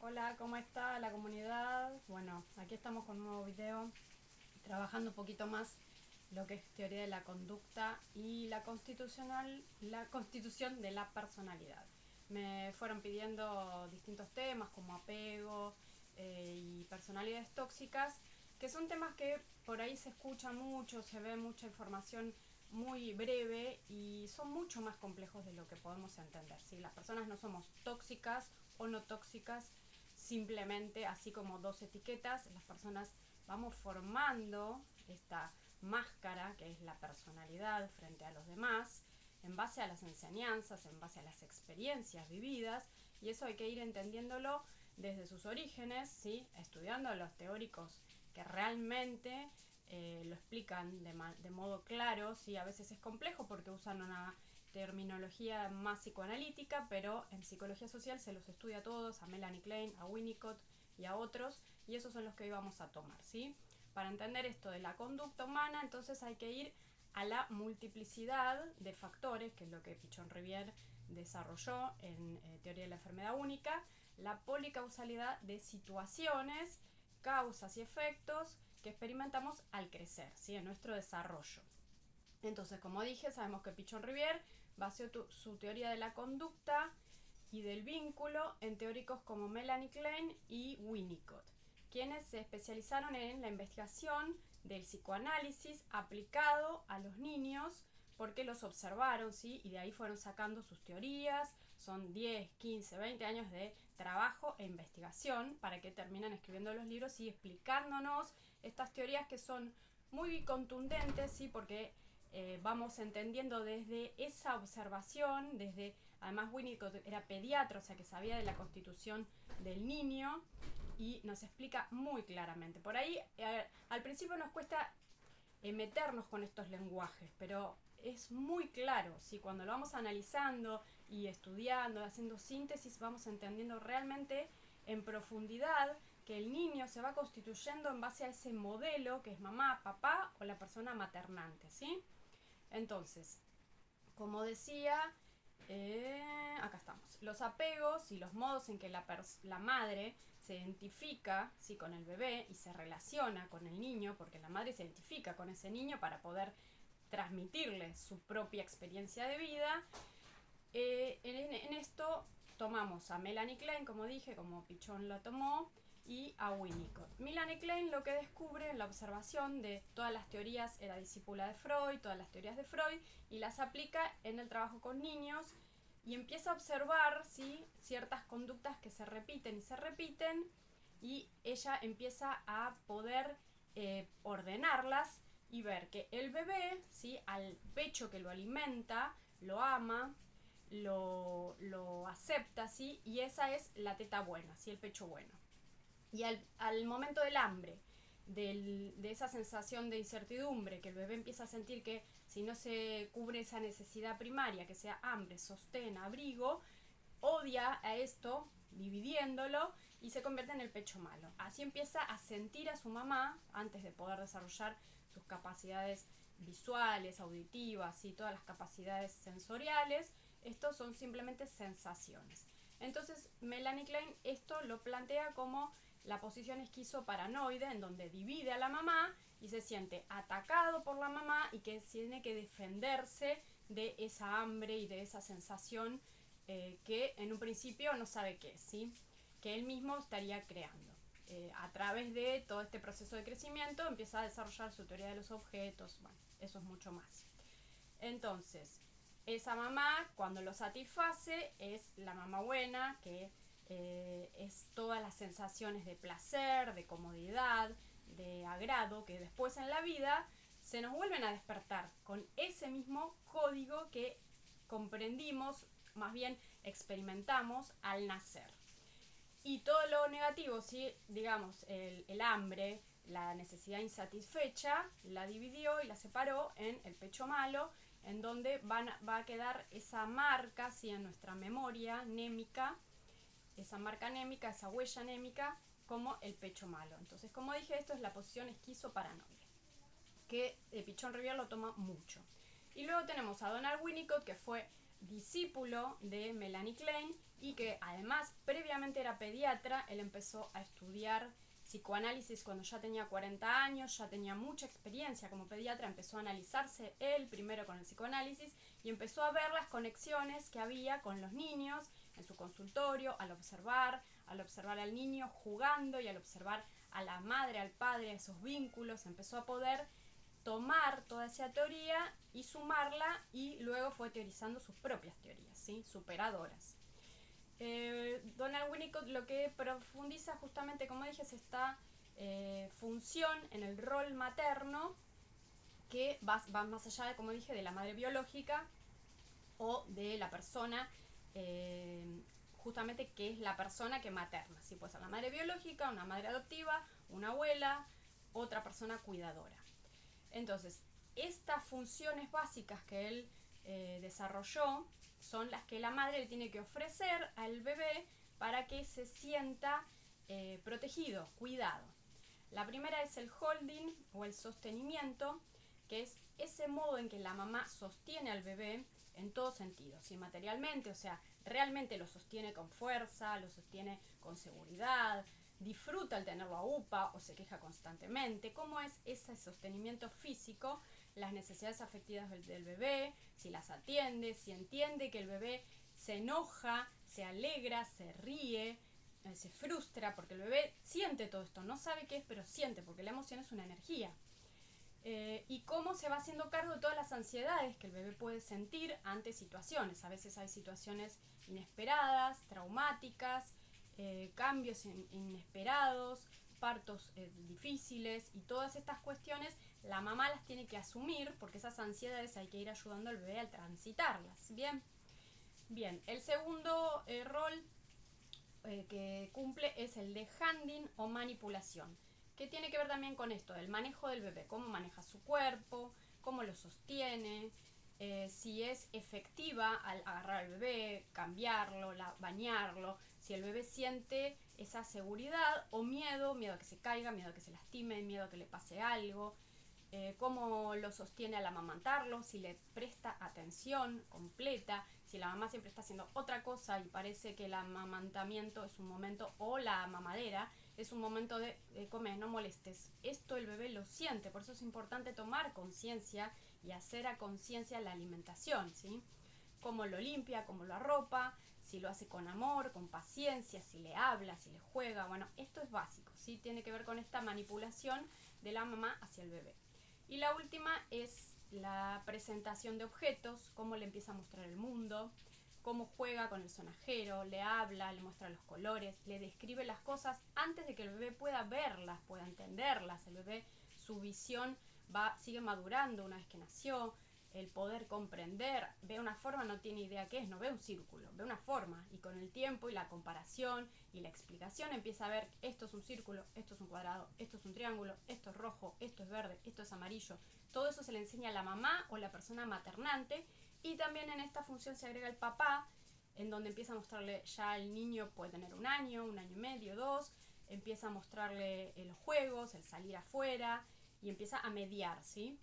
Hola, ¿cómo está la comunidad? Bueno, aquí estamos con un nuevo video, trabajando un poquito más lo que es teoría de la conducta y la constitución de la personalidad. Me fueron pidiendo distintos temas como apego y personalidades tóxicas, que son temas que por ahí se escucha mucho, se ve mucha información muy breve y son mucho más complejos de lo que podemos entender. ¿Sí? Las personas no somos tóxicas o no tóxicas, simplemente así como dos etiquetas. Las personas vamos formando esta máscara que es la personalidad frente a los demás en base a las enseñanzas, en base a las experiencias vividas, y eso hay que ir entendiéndolo desde sus orígenes, ¿sí? Estudiando a los teóricos que realmente lo explican de modo claro. ¿Sí? A veces es complejo porque usan una terminología más psicoanalítica, pero en psicología social se los estudia a todos, a Melanie Klein, a Winnicott y a otros, y esos son los que hoy vamos a tomar, ¿sí? Para entender esto de la conducta humana, entonces hay que ir a la multiplicidad de factores, que es lo que Pichon-Rivière desarrolló en Teoría de la Enfermedad Única, la policausalidad de situaciones, causas y efectos que experimentamos al crecer, ¿sí? En nuestro desarrollo. Entonces, como dije, sabemos que Pichon-Rivière baseó su teoría de la conducta y del vínculo en teóricos como Melanie Klein y Winnicott, quienes se especializaron en la investigación del psicoanálisis aplicado a los niños porque los observaron, ¿sí? Y de ahí fueron sacando sus teorías. Son 10, 15, 20 años de trabajo e investigación para que terminan escribiendo los libros y explicándonos estas teorías que son muy contundentes, ¿sí? Porque vamos entendiendo desde esa observación, además Winnicott era pediatra, o sea que sabía de la constitución del niño y nos explica muy claramente. Por ahí al principio nos cuesta meternos con estos lenguajes, pero es muy claro, ¿sí? Cuando lo vamos analizando y estudiando, haciendo síntesis, vamos entendiendo realmente en profundidad que el niño se va constituyendo en base a ese modelo que es mamá, papá o la persona maternante, ¿sí? Entonces, como decía, acá estamos. Los apegos y los modos en que la madre se identifica, ¿sí? Con el bebé y se relaciona con el niño, porque la madre se identifica con ese niño para poder transmitirle su propia experiencia de vida. En esto tomamos a Melanie Klein, como dije, como Pichon la tomó, y a Winnicott. Melanie Klein lo que descubre en la observación de todas las teorías, era discípula de Freud, todas las teorías de Freud, y las aplica en el trabajo con niños y empieza a observar, ¿sí? Ciertas conductas que se repiten y se repiten, y ella empieza a poder ordenarlas y ver que el bebé, ¿sí? Al pecho que lo alimenta, lo ama, lo acepta, ¿sí? Y esa es la teta buena, ¿sí? El pecho bueno. Y al momento del hambre, de esa sensación de incertidumbre, que el bebé empieza a sentir que si no se cubre esa necesidad primaria, que sea hambre, sostén, abrigo, odia a esto, dividiéndolo, y se convierte en el pecho malo. Así empieza a sentir a su mamá antes de poder desarrollar sus capacidades visuales, auditivas y todas las capacidades sensoriales. Estos son simplemente sensaciones. Entonces Melanie Klein esto lo plantea como la posición esquizoparanoide, en donde divide a la mamá y se siente atacado por la mamá y que tiene que defenderse de esa hambre y de esa sensación que en un principio no sabe qué es, ¿sí? Que él mismo estaría creando. A través de todo este proceso de crecimiento empieza a desarrollar su teoría de los objetos. Bueno, eso es mucho más. Entonces, esa mamá, cuando lo satisface, es la mamá buena, que es todas las sensaciones de placer, de comodidad, de agrado, que después en la vida se nos vuelven a despertar con ese mismo código que comprendimos, más bien experimentamos al nacer. Y todo lo negativo, ¿sí? Digamos, el hambre, la necesidad insatisfecha, la dividió y la separó en el pecho malo, en donde va a quedar esa marca, ¿sí? En nuestra memoria anémica, esa marca anémica, esa huella anémica, como el pecho malo. Entonces, como dije, esto es la posición esquizoparanoide, que Pichon-Rivière lo toma mucho. Y luego tenemos a Donald Winnicott, que fue discípulo de Melanie Klein y que además previamente era pediatra. Él empezó a estudiar psicoanálisis cuando ya tenía 40 años, ya tenía mucha experiencia como pediatra, empezó a analizarse él primero con el psicoanálisis y empezó a ver las conexiones que había con los niños en su consultorio, al observar al niño jugando y al observar a la madre, al padre, esos vínculos, empezó a poder tomar toda esa teoría y sumarla, y luego fue teorizando sus propias teorías, ¿sí? Superadoras. Donald Winnicott lo que profundiza justamente, como dije, es esta función en el rol materno que va más allá de, como dije, de la madre biológica o de la persona, justamente que es la persona que materna. ¿Sí? Puede ser la madre biológica, una madre adoptiva, una abuela, otra persona cuidadora. Entonces, estas funciones básicas que él desarrolló son las que la madre le tiene que ofrecer al bebé para que se sienta protegido, cuidado. La primera es el holding o el sostenimiento, que es ese modo en que la mamá sostiene al bebé en todo sentido, ¿sí? Materialmente, o sea, realmente lo sostiene con fuerza, lo sostiene con seguridad, disfruta al tenerlo a UPA o se queja constantemente. ¿Cómo es ese sostenimiento físico? Las necesidades afectivas del bebé, si las atiende, si entiende que el bebé se enoja, se alegra, se ríe, se frustra, porque el bebé siente todo esto, no sabe qué es, pero siente, porque la emoción es una energía. Y cómo se va haciendo cargo de todas las ansiedades que el bebé puede sentir ante situaciones. A veces hay situaciones inesperadas, traumáticas, cambios inesperados, partos difíciles, y todas estas cuestiones la mamá las tiene que asumir, porque esas ansiedades hay que ir ayudando al bebé a transitarlas. Bien, el segundo rol que cumple es el de handing o manipulación, que tiene que ver también con esto, el manejo del bebé, cómo maneja su cuerpo, cómo lo sostiene, si es efectiva al agarrar al bebé, cambiarlo, bañarlo, si el bebé siente esa seguridad o miedo a que se caiga, miedo a que se lastime, miedo a que le pase algo, cómo lo sostiene al amamantarlo, si le presta atención completa, si la mamá siempre está haciendo otra cosa y parece que el amamantamiento es un momento, o la mamadera es un momento de comer, no molestes. Esto el bebé lo siente, por eso es importante tomar conciencia y hacer a conciencia la alimentación, ¿sí? Cómo lo limpia, cómo lo arropa, si lo hace con amor, con paciencia, si le habla, si le juega. Bueno, esto es básico, ¿sí? Tiene que ver con esta manipulación de la mamá hacia el bebé. Y la última es la presentación de objetos, cómo le empieza a mostrar el mundo, cómo juega con el sonajero, le habla, le muestra los colores, le describe las cosas antes de que el bebé pueda verlas, pueda entenderlas. El bebé, su visión sigue madurando una vez que nació, el poder comprender, ve una forma, no tiene idea qué es, no ve un círculo, ve una forma, y con el tiempo y la comparación y la explicación empieza a ver, esto es un círculo, esto es un cuadrado, esto es un triángulo, esto es rojo, esto es verde, esto es amarillo. Todo eso se le enseña a la mamá o la persona maternante, y también en esta función se agrega el papá, en donde empieza a mostrarle, ya el niño puede tener un año y medio, 2, empieza a mostrarle los juegos, el salir afuera, y empieza a mediar, ¿sí?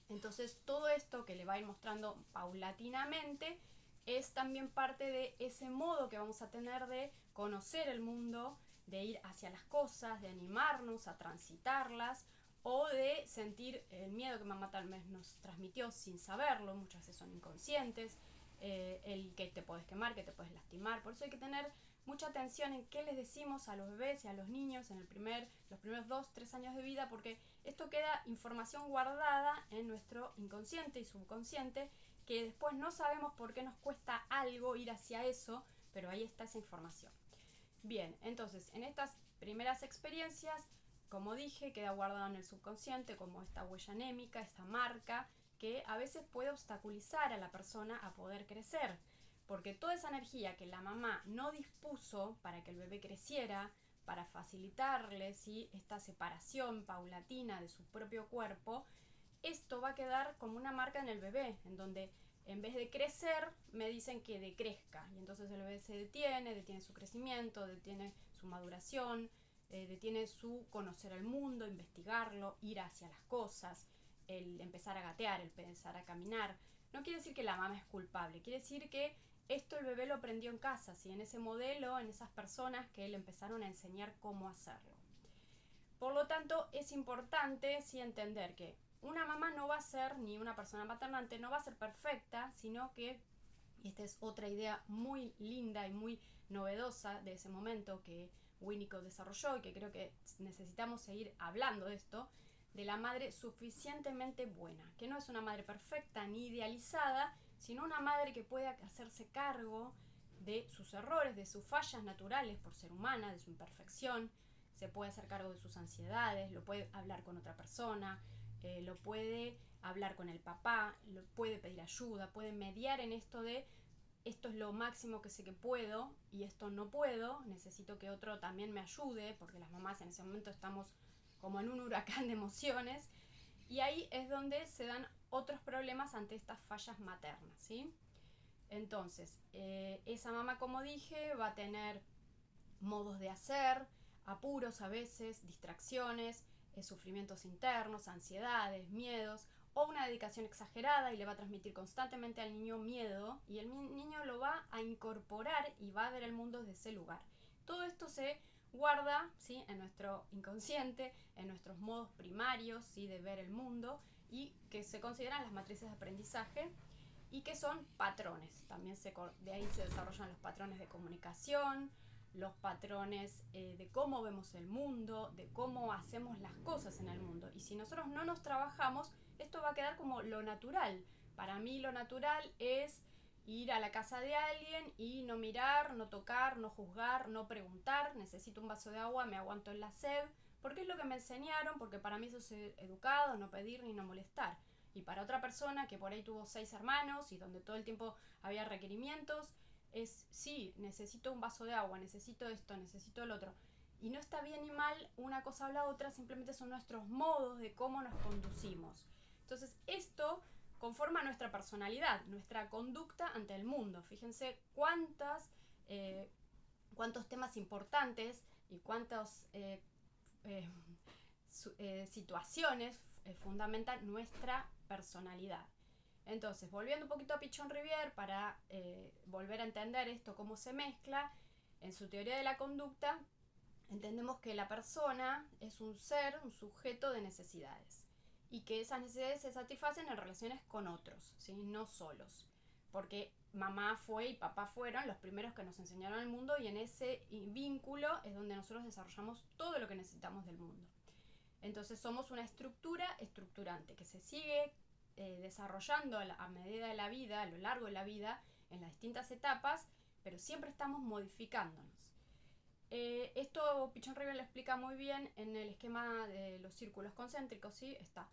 Entonces todo esto que le va a ir mostrando paulatinamente es también parte de ese modo que vamos a tener de conocer el mundo, de ir hacia las cosas, de animarnos a transitarlas, o de sentir el miedo que mamá tal vez nos transmitió sin saberlo, muchas veces son inconscientes, el que te puedes quemar, que te puedes lastimar. Por eso hay que tener mucha atención en qué les decimos a los bebés y a los niños en los primeros 2-3 años de vida, porque esto queda información guardada en nuestro inconsciente y subconsciente, que después no sabemos por qué nos cuesta algo ir hacia eso, pero ahí está esa información. Bien, entonces en estas primeras experiencias, como dije, queda guardado en el subconsciente como esta huella anémica, esta marca que a veces puede obstaculizar a la persona a poder crecer, porque toda esa energía que la mamá no dispuso para que el bebé creciera, para facilitarle, ¿sí?, esta separación paulatina de su propio cuerpo, esto va a quedar como una marca en el bebé, en donde en vez de crecer me dicen que decrezca, y entonces el bebé se detiene su crecimiento, detiene su maduración, detiene su conocer el mundo, investigarlo, ir hacia las cosas, el empezar a gatear, el empezar a caminar. No quiere decir que la mamá es culpable, quiere decir que esto el bebé lo aprendió en casa, ¿sí? En ese modelo, en esas personas que le empezaron a enseñar cómo hacerlo. Por lo tanto, es importante sí entender que una mamá no va a ser, ni una persona maternante, no va a ser perfecta, sino que, y esta es otra idea muy linda y muy novedosa de ese momento que Winnicott desarrolló y que creo que necesitamos seguir hablando de esto, de la madre suficientemente buena, que no es una madre perfecta ni idealizada, sino una madre que pueda hacerse cargo de sus errores, de sus fallas naturales por ser humana, de su imperfección, se puede hacer cargo de sus ansiedades, lo puede hablar con otra persona, lo puede hablar con el papá, lo puede pedir ayuda, puede mediar en esto de esto es lo máximo que sé que puedo y esto no puedo, necesito que otro también me ayude, porque las mamás en ese momento estamos como en un huracán de emociones, y ahí es donde se dan otros problemas ante estas fallas maternas, ¿sí? Entonces, esa mamá, como dije, va a tener modos de hacer, apuros a veces, distracciones, sufrimientos internos, ansiedades, miedos, o una dedicación exagerada y le va a transmitir constantemente al niño miedo y el niño lo va a incorporar y va a ver el mundo desde ese lugar. Todo esto se guarda, ¿sí?, en nuestro inconsciente, en nuestros modos primarios, ¿sí?, de ver el mundo y que se consideran las matrices de aprendizaje y que son patrones. También de ahí se desarrollan los patrones de comunicación, los patrones de cómo vemos el mundo, de cómo hacemos las cosas en el mundo. Y si nosotros no nos trabajamos, esto va a quedar como lo natural. Para mí lo natural es ir a la casa de alguien y no mirar, no tocar, no juzgar, no preguntar, necesito un vaso de agua, me aguanto en la sed, porque es lo que me enseñaron, porque para mí eso es educado, no pedir ni no molestar. Y para otra persona que por ahí tuvo 6 hermanos y donde todo el tiempo había requerimientos, es sí, necesito un vaso de agua, necesito esto, necesito el otro. Y no está bien ni mal una cosa o la otra, simplemente son nuestros modos de cómo nos conducimos. Entonces esto conforma nuestra personalidad, nuestra conducta ante el mundo. Fíjense cuántos temas importantes y cuántas situaciones fundamentan nuestra personalidad. Entonces, volviendo un poquito a Pichon Rivière para volver a entender esto, cómo se mezcla, en su teoría de la conducta, entendemos que la persona es un ser, un sujeto de necesidades y que esas necesidades se satisfacen en relaciones con otros, ¿sí?, no solos, porque mamá fue y papá fueron los primeros que nos enseñaron el mundo y en ese vínculo es donde nosotros desarrollamos todo lo que necesitamos del mundo. Entonces somos una estructura estructurante que se sigue desarrollando a medida de la vida, a lo largo de la vida, en las distintas etapas, pero siempre estamos modificándonos. Esto Pichon Rivière lo explica muy bien en el esquema de los círculos concéntricos, ¿sí? Está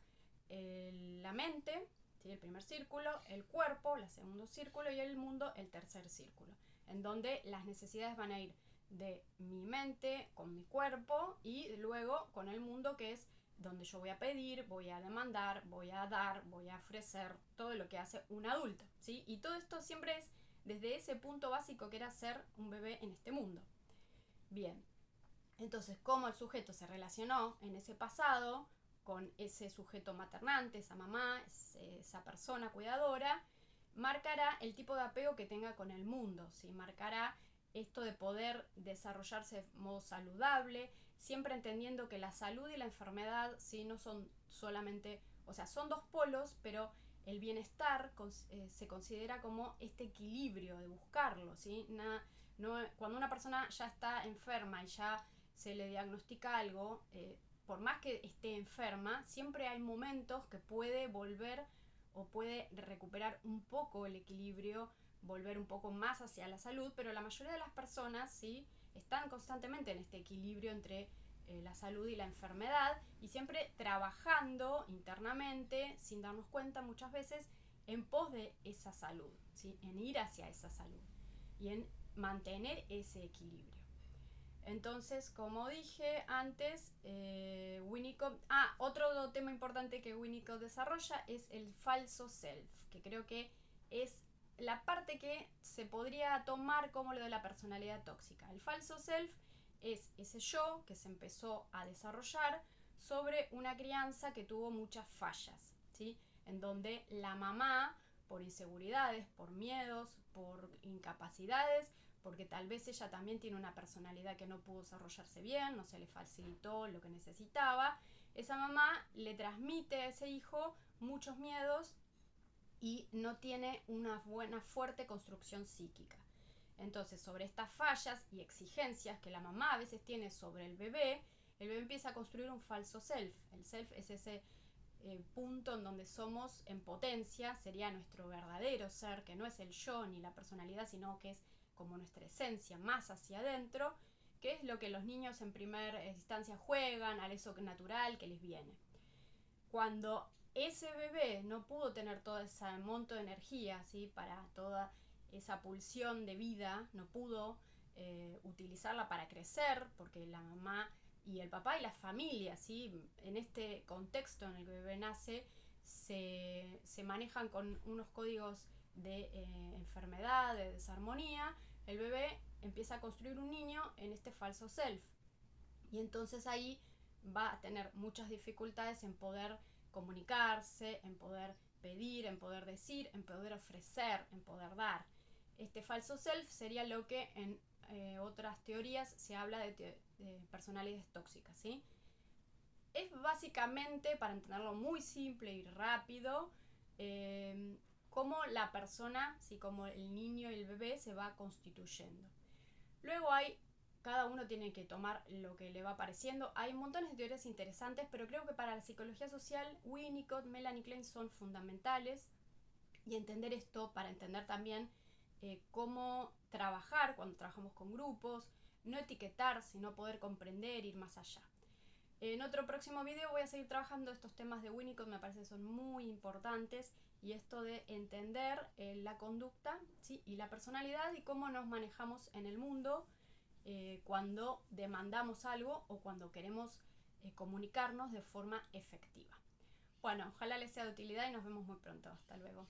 la mente, ¿sí?, el primer círculo, el cuerpo, el segundo círculo, y el mundo, el tercer círculo, en donde las necesidades van a ir de mi mente con mi cuerpo y luego con el mundo, que es donde yo voy a pedir, voy a demandar, voy a dar, voy a ofrecer, todo lo que hace un adulto, ¿sí? Y todo esto siempre es desde ese punto básico que era ser un bebé en este mundo. Bien, entonces cómo el sujeto se relacionó en ese pasado con ese sujeto maternante, esa mamá, esa persona cuidadora, marcará el tipo de apego que tenga con el mundo, ¿sí? Marcará esto de poder desarrollarse de modo saludable, siempre entendiendo que la salud y la enfermedad, ¿sí?, no son solamente, o sea, son dos polos, pero el bienestar se considera como este equilibrio de buscarlo, ¿sí? Cuando una persona ya está enferma y ya se le diagnostica algo, por más que esté enferma, siempre hay momentos que puede volver o puede recuperar un poco el equilibrio, volver un poco más hacia la salud, pero la mayoría de las personas, ¿sí?, están constantemente en este equilibrio entre la salud y la enfermedad y siempre trabajando internamente, sin darnos cuenta muchas veces, en pos de esa salud, ¿sí?, en ir hacia esa salud y en mantener ese equilibrio. Entonces, como dije antes, Winnicott... otro tema importante que Winnicott desarrolla es el falso self, que creo que es la parte que se podría tomar como lo de la personalidad tóxica. El falso self es ese yo que se empezó a desarrollar sobre una crianza que tuvo muchas fallas, ¿sí?, en donde la mamá por inseguridades, por miedos, por incapacidades, porque tal vez ella también tiene una personalidad que no pudo desarrollarse bien, no se le facilitó lo que necesitaba. Esa mamá le transmite a ese hijo muchos miedos y no tiene una buena, fuerte construcción psíquica. Entonces, sobre estas fallas y exigencias que la mamá a veces tiene sobre el bebé empieza a construir un falso self. El self es ese punto en donde somos en potencia, sería nuestro verdadero ser, que no es el yo ni la personalidad, sino que es como nuestra esencia más hacia adentro, que es lo que los niños en primera instancia juegan, a eso natural que les viene. Cuando ese bebé no pudo tener todo ese monto de energía, ¿sí?, para toda esa pulsión de vida, no pudo utilizarla para crecer, porque la mamá y el papá y la familia, ¿sí?, en este contexto en el que el bebé nace, se manejan con unos códigos de enfermedad, de desarmonía. El bebé empieza a construir un niño en este falso self. Y entonces ahí va a tener muchas dificultades en poder comunicarse, en poder pedir, en poder decir, en poder ofrecer, en poder dar. Este falso self sería lo que en otras teorías se habla de personalidades tóxicas, ¿sí? Es básicamente, para entenderlo muy simple y rápido, cómo la persona, ¿sí?, como el niño y el bebé se va constituyendo. Luego cada uno tiene que tomar lo que le va pareciendo. Hay montones de teorías interesantes, pero creo que para la psicología social, Winnicott, Melanie Klein son fundamentales. Y entender esto para entender también cómo trabajar cuando trabajamos con grupos, no etiquetar, sino poder comprender, ir más allá. En otro próximo video voy a seguir trabajando estos temas de Winnicott, me parece que son muy importantes, y esto de entender la conducta, ¿sí?, y la personalidad y cómo nos manejamos en el mundo cuando demandamos algo o cuando queremos comunicarnos de forma efectiva. Bueno, ojalá les sea de utilidad y nos vemos muy pronto. Hasta luego.